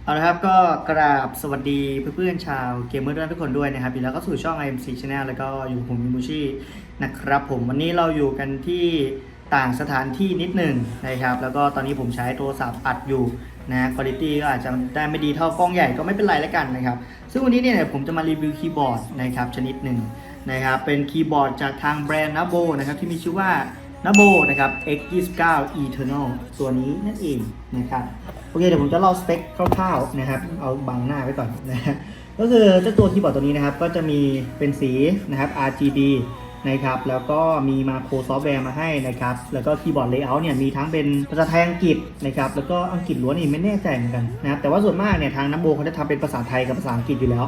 เอาละครับก็กราบสวัสดีเพื่อนๆชาวเกมเมอร์ทุกคนด้วยนะครับแล้วก็สู่ช่อง IMC Channel แล้วก็อยู่ผมมิมูชินะครับผมวันนี้เราอยู่กันที่ต่างสถานที่นิดหนึ่งนะครับแล้วก็ตอนนี้ผมใช้โทรศัพท์อัดอยู่นะคุณภาพก็อาจจะได้ไม่ดีเท่ากล้องใหญ่ก็ไม่เป็นไรแล้วกันนะครับซึ่งวันนี้เนี่ยผมจะมารีวิวคีย์บอร์ดนะครับชนิดหนึ่งนะครับเป็นคีย์บอร์ดจากทางแบรนด์ Nabo นะครับที่มีชื่อว่า Nabo นะครับ X29 Eternal ตัวนี้นั่นเองนะครับโอเคเดี๋ยวผมจะเล่าสเปคคร่าวๆนะครับเอาบังหน้าไว้ก่อนนะก็คือเจ้าตัวคีย์บอร์ดตัวนี้นะครับก็จะมีเป็นสีนะครับ RGB นะครับแล้วก็มีมาโครซอฟต์แวร์มาให้นะครับแล้วก็คีย์บอร์ดเลเยอร์เนี่ยมีทั้งเป็นภาษาไทยอังกฤษนะครับแล้วก็อังกฤษล้วนนี่ไม่แน่ใจเหมือนกันนะครับแต่ว่าส่วนมากเนี่ยทางนัมโบเขาจะทำเป็นภาษาไทยกับภาษาอังกฤษอยู่แล้ว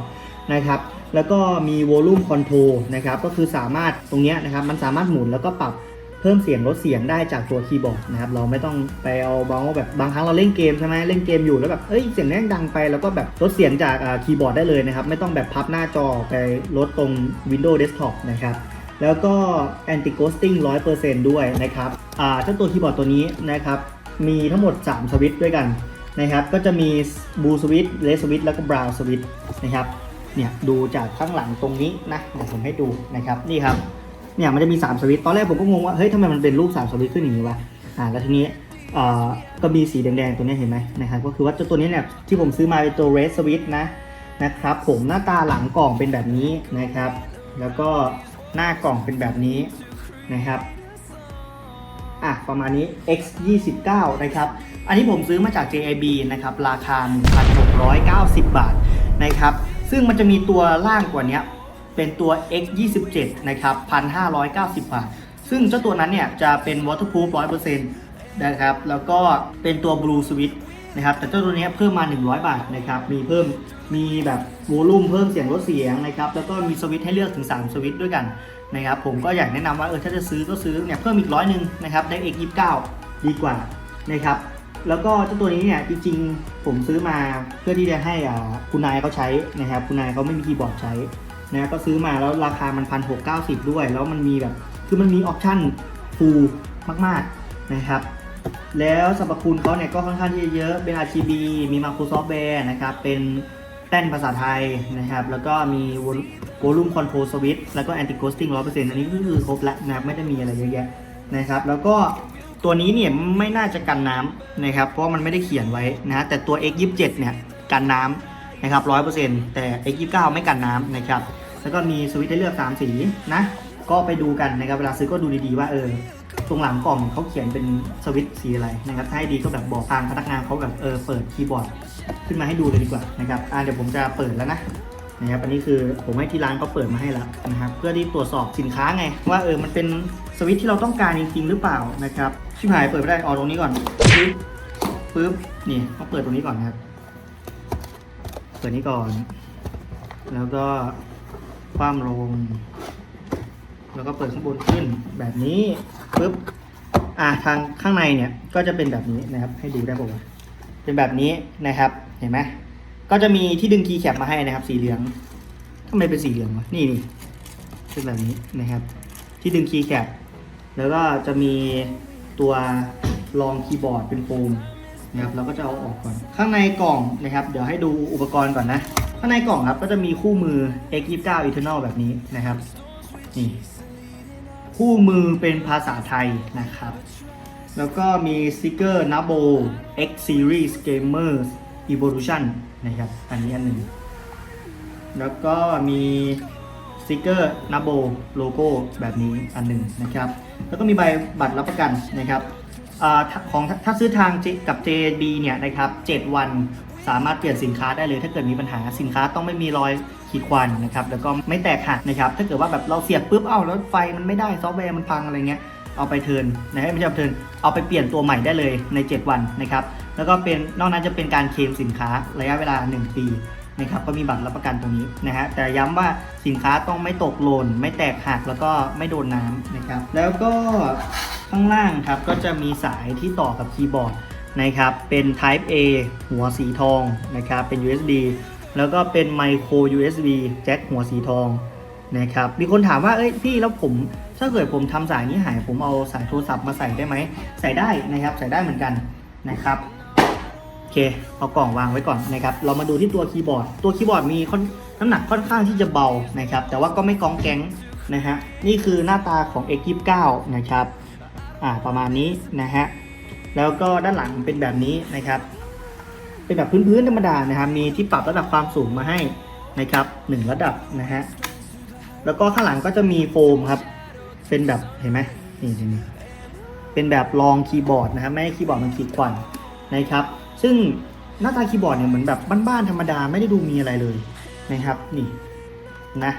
นะครับแล้วก็มี Volume Control นะครับก็คือสามารถตรงนี้นะครับมันสามารถหมุนแล้วก็ปรับเพิ่มเสียงลดเสียงได้จากตัวคีย์บอร์ดนะครับเราไม่ต้องไปเอาเบาแบบบางครั้งเราเล่นเกมใช่ไหมเล่นเกมอยู่แล้วแบบเสียงแรงดังไปแล้วก็แบบลดเสียงจากคีย์บอร์ดได้เลยนะครับไม่ต้องแบบพับหน้าจอไปลดตรง Windows Desktop นะครับแล้วก็ Anti Ghosting 100% ด้วยนะครับเจ้าตัวคีย์บอร์ดตัวนี้นะครับมีทั้งหมด3สวิตช์ด้วยกันนะครับก็จะมี Blue Switch Red Switch แล้วก็ Brown Switch นะครับเนี่ยดูจากข้างหลังตรงนี้นะเดี๋ยวผมให้ดูนะครับนี่ครับเนี่ยมันจะมี3สวิตช์ตอนแรกผมก็งงว่าเฮ้ยทำไมมันเป็นรูป3สวิตช์ขึ้นอย่างนี้วะแล้วทีนี้ก็มีสีแดงๆตัวนี้เห็นไหมนะครับก็คือว่าตัวนี้เนี่ยที่ผมซื้อมาเป็นตัว Red Switch นะครับผมหน้าตาหลังกล่องเป็นแบบนี้นะครับแล้วก็หน้ากล่องเป็นแบบนี้นะครับประมาณนี้ X29 นะครับอันนี้ผมซื้อมาจาก JIB นะครับราคา 1,690 บาทนะครับซึ่งมันจะมีตัวล่างกว่านี้เป็นตัว X27 นะครับ 1,590 บาทซึ่งเจ้าตัวนั้นเนี่ยจะเป็น waterproof 100% นะครับแล้วก็เป็นตัว Blue Switch นะครับแต่เจ้าตัวนี้เพิ่มมา100 บาทนะครับมีแบบโวลูมเพิ่มเสียงลดเสียงนะครับแล้วก็มีสวิตช์ให้เลือกถึง3สวิตช์ด้วยกันนะครับผมก็อยากแนะนำว่าถ้าจะซื้อก็ซื้อเนี่ยเพิ่มอีก100นะครับได้ X29 ดีกว่านะครับแล้วก็เจ้าตัวนี้เนี่ยจริงๆผมซื้อมาเพื่อที่จะให้คุณนายเขาใช้นะครับคุณนายเขาไม่มีคีย์บอร์ดใช้นะก็ซื้อมาแล้วราคามัน 1,690 ด้วยแล้วมันมีแบบคือมันมีออปชั่นฟูลมากๆนะครับแล้วสรรพคุณเขาเนี่ยก็ค่อนข้างที่จะเยอะเป็น RGB มีมาโครซอฟต์แวร์นะครับเป็นแป้นภาษาไทยนะครับแล้วก็มี Volume Control Switch แล้วก็ Anti Ghosting 100% อันนี้ก็คือครบแล้วนะครับไม่ได้มีอะไรเยอะแยะนะครับแล้วก็ตัวนี้เนี่ยไม่น่าจะกันน้ำนะครับเพราะมันไม่ได้เขียนไว้นะแต่ตัว X27 เนี่ยกันน้ำนะครับ 100% แต่ X29 ไม่กันน้ำนะครับแล้วก็มีสวิตช์ให้เลือก3สีนะก็ไปดูกันนะครับเวลาซื้อก็ดูดีๆว่าตรงหลังกล่องเขาเขียนเป็นสวิตช์สีอะไรนะครับถ้าให้ดีก็แบบบอกทางพนักงานเขาแบบเปิดคีย์บอร์ดขึ้นมาให้ดูเลยดีกว่านะครับเดี๋ยวผมจะเปิดแล้วนะครับอันนี้คือผมให้ที่ร้านเขาเปิดมาให้แล้วนะครับเพื่อที่ตรวจสอบสินค้าไงว่ามันเป็นสวิตช์ที่เราต้องการจริงๆหรือเปล่านะครับชิบหายเปิดไม่ได้ตรงนี้ก่อนปึ๊บนี่ต้องเปิดตรงนี้ก่อนนะครับเปิดนี้ก่อนแล้วก็คว่ำลงแล้วก็เปิดข้างบนขึ้นแบบนี้ปึ๊บทางข้างในเนี่ยก็จะเป็นแบบนี้นะครับให้ดูได้ป่าวเป็นแบบนี้นะครับเห็นไหมก็จะมีที่ดึงคีย์แคปมาให้นะครับสีเหลืองทำไมเป็นสีเหลืองวะนี่เป็นแบบนี้นะครับที่ดึงคีย์แคปแล้วก็จะมีตัวรองคีย์บอร์ดเป็นโฟมนะครับเราก็จะเอาออกก่อนข้างในกล่องนะครับเดี๋ยวให้ดูอุปกรณ์ก่อนนะข้างในกล่องครับก็จะมีคู่มือ X29 Eternal แบบนี้นะครับนี่คู่มือเป็นภาษาไทยนะครับแล้วก็มีสติกเกอร์ Nabo X Series Gamers Evolution นะครับอันนี้อันหนึ่งแล้วก็มีสติกเกอร์ Nabo โลโก้แบบนี้อันหนึ่งนะครับแล้วก็มีใบบัตรรับประกันนะครับของถ้าซื้อทางกับ JB เนี่ยนะครับ7 วันสามารถเปลี่ยนสินค้าได้เลยถ้าเกิดมีปัญหาสินค้าต้องไม่มีรอยขีดข่วนนะครับแล้วก็ไม่แตกหักนะครับถ้าเกิดว่าแบบเราเสียบปุ๊บแล้วไฟมันไม่ได้ซอฟต์แวร์มันพังอะไรเงี้ยเอาไปเทิร์นไม่ใช่เอาเทิร์นเอาไปเปลี่ยนตัวใหม่ได้เลยใน7 วันนะครับแล้วก็เป็นนอกนั้นจะเป็นการเคลมสินค้าระยะเวลา1 ปีนะครับก็มีบัตรรับประกันตรงนี้นะฮะแต่ย้ำว่าสินค้าต้องไม่ตกหล่นไม่แตกหักแล้วก็ไม่โดนน้ำนะครับแล้วก็ข้างล่างครับก็จะมีสายที่ต่อกับคีย์บอร์ดนะครับเป็น Type A หัวสีทองนะครับเป็น USB แล้วก็เป็น Micro USB แจ็คหัวสีทองนะครับมีคนถามว่าพี่แล้วผมถ้าเกิดผมทำสายนี้หายผมเอาสายโทรศัพท์มาใส่ได้ไหมใส่ได้นะครับใส่ได้เหมือนกันนะครับ เคเอากล่องวางไว้ก่อนนะครับเรามาดูที่ตัวคีย์บอร์ดมีน้ำหนักค่อนข้างที่จะเบานะครับแต่ว่าก็ไม่ก้องแก๊งนะฮะนี่คือหน้าตาของ X29 นะครับประมาณนี้นะฮะแล้วก็ด้านหลังเป็นแบบนี้นะครับเป็นแบบพื้นๆธรรมดานะครับมีที่ปรับระดับความสูงมาให้นะครับ1ระดับนะฮะแล้วก็ข้างหลังก็จะมีโฟมครับเป็นแบบเห็นไหมนี่เป็นแบบรองคีย์บอร์ดนะครับไม่ให้คีย์บอร์ดมันขีดข่วนนะครับซึ่งหน้าตาคีย์บอร์ดเนี่ยเหมือนแบบบ้านๆธรรมดาไม่ได้ดูมีอะไรเลยนะครับนี่นะ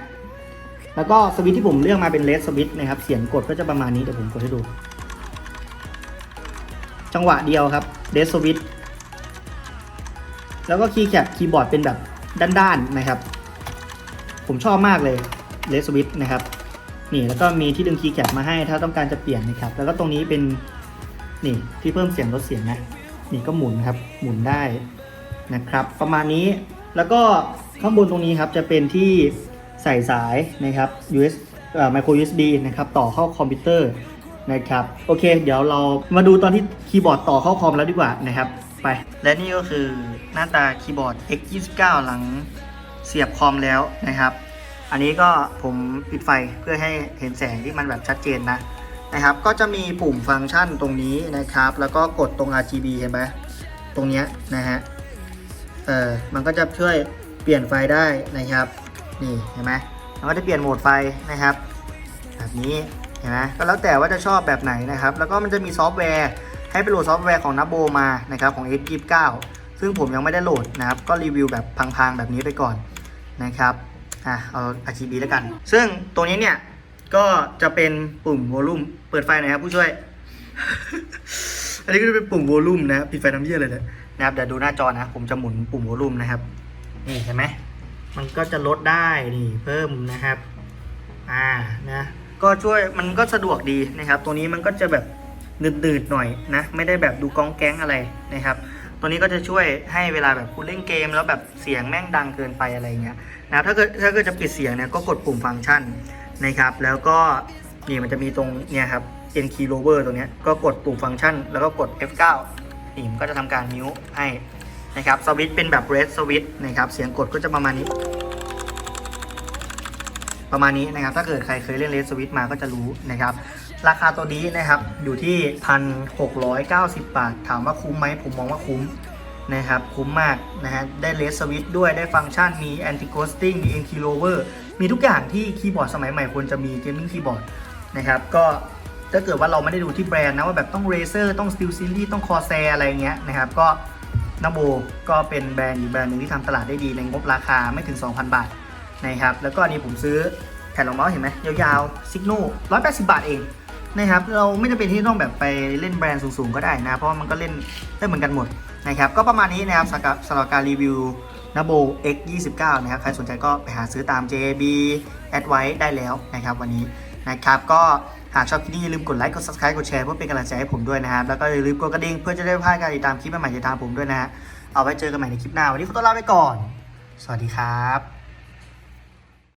แล้วก็สวิตช์ที่ผมเลือกมาเป็นเลสสวิตช์นะครับเสียงกดก็จะประมาณนี้เดี๋ยวผมกดให้ดูจังหวะเดียวครับเลสสวิตช์แล้วก็คีย์บอร์ดเป็นแบบด้านๆนะครับผมชอบมากเลยเลสสวิตช์นะครับนี่แล้วก็มีที่ดึงคีย์แคปมาให้ถ้าต้องการจะเปลี่ยนนะครับแล้วก็ตรงนี้เป็นนี่ที่เพิ่มเสียงลดเสียงนะนี่ก็หมุนครับหมุนได้นะครับประมาณนี้แล้วก็ข้างบนตรงนี้ครับจะเป็นที่ใส่สายนะครับ micro USB นะครับต่อเข้าคอมพิวเตอร์นะครับโอเคเดี๋ยวเรามาดูตอนที่คีย์บอร์ดต่อเข้าคอมแล้วดีกว่านะครับไปและนี่ก็คือหน้าตาคีย์บอร์ด X29 หลังเสียบคอมแล้วนะครับอันนี้ก็ผมปิดไฟเพื่อให้เห็นแสงที่มันแบบชัดเจนนะครับก็จะมีปุ่มฟังก์ชันตรงนี้นะครับแล้วก็กดตรง RGB เห็นไหมตรงนี้นะฮะมันก็จะช่วยเปลี่ยนไฟได้นะครับนี่เห็นไหมมันก็จะเปลี่ยนโหมดไฟนะครับแบบนี้เห็นไหมก็แล้วแต่ว่าจะชอบแบบไหนนะครับแล้วก็มันจะมีซอฟต์แวร์ให้ไปโหลดซอฟต์แวร์ของนับโบมานะครับของ X29 ซึ่งผมยังไม่ได้โหลดนะครับก็รีวิวแบบพังๆแบบนี้ไปก่อนนะครับเอา RGB แล้วกันซึ่งตัวนี้เนี่ยก็จะเป็นปุ่มโวลูมเปิดไฟหน่อยครับผู้ช่วย อันนี้ก็จะเป็นปุ่มโวลูมนะปิดไฟทำเยี่ยเลยนะครับเดี๋ยวดูหน้าจอนะผมจะหมุนปุ่มโวลูมนะครับนี่เห็นไหมมันก็จะลดได้นี่เพิ่มนะครับนะก็ช่วยมันก็สะดวกดีนะครับตัวนี้มันก็จะแบบนืดๆหน่อยนะไม่ได้แบบดูก้องแก๊งอะไรนะครับตัวนี้ก็จะช่วยให้เวลาแบบคุณเล่นเกมแล้วแบบเสียงแม่งดังเกินไปอะไรเงี้ยนะถ้าเกิดจะปิดเสียงเนี่ยก็กดปุ่มฟังก์ชันนะครับแล้วก็นี่มันจะมีตรงเนี่ยครับ N key lower ตัวนี้ก็กดปุ่มฟังก์ชันแล้วก็กด F9 นี่มันก็จะทำการมิวให้นะครับสวิตช์เป็นแบบ red switch นะครับเสียงกดก็จะประมาณนี้นะครับถ้าเกิดใครเคยเล่น red switch มาก็จะรู้นะครับราคาตัวนี้นะครับอยู่ที่ 1,690 บาทถามว่าคุ้มไหมผมมองว่าคุ้มนะครับคุ้มมากนะฮะได้ red switch ด้วยได้ฟังก์ชันมี anti ghosting มี N key lower มีทุกอย่างที่คีย์บอร์ดสมัยใหม่ควรจะมี gaming keyboard นะครับก็ถ้าเกิดว่าเราไม่ได้ดูที่แบรนด์นะว่าแบบต้อง Razer ต้อง Steel Series ต้อง Corsair อะไรเงี้ยนะครับก็นาโบก็เป็นแบรนด์อีกแบรนด์หนึ่งที่ทำตลาดได้ดีในงบราคาไม่ถึง 2,000 บาทนะครับแล้วก็อันนี้ผมซื้อแผ่นรองเมาส์เห็นไหมยาวๆ Signo 180 บาทเองนะครับเราไม่จำเป็นที่ต้องแบบไปเล่นแบรนด์สูงๆก็ได้นะเพราะว่ามันก็เล่นได้เหมือนกันหมดนะครับก็ประมาณนี้นะครับสำหรับการรีวิวนาโบ X29 นะครับใครสนใจก็ไปหาซื้อตาม JB แอดไว้ได้แล้วนะครับวันนี้นะครับก็หากชอบคลิปนี้อย่าลืมกดไลค์กด Subscribe กดแชร์เพื่อเป็นกำลังใจให้ผมด้วยนะครับแล้วก็อย่าลืมกดกระดิ่งเพื่อจะได้ไม่พลาดการติดตามคลิปใหม่ๆจากทางผมด้วยนะฮะเอาไว้เจอกันใหม่ในคลิปหน้าวันนี้ขอตัวลาไปก่อนสวัสดีครับ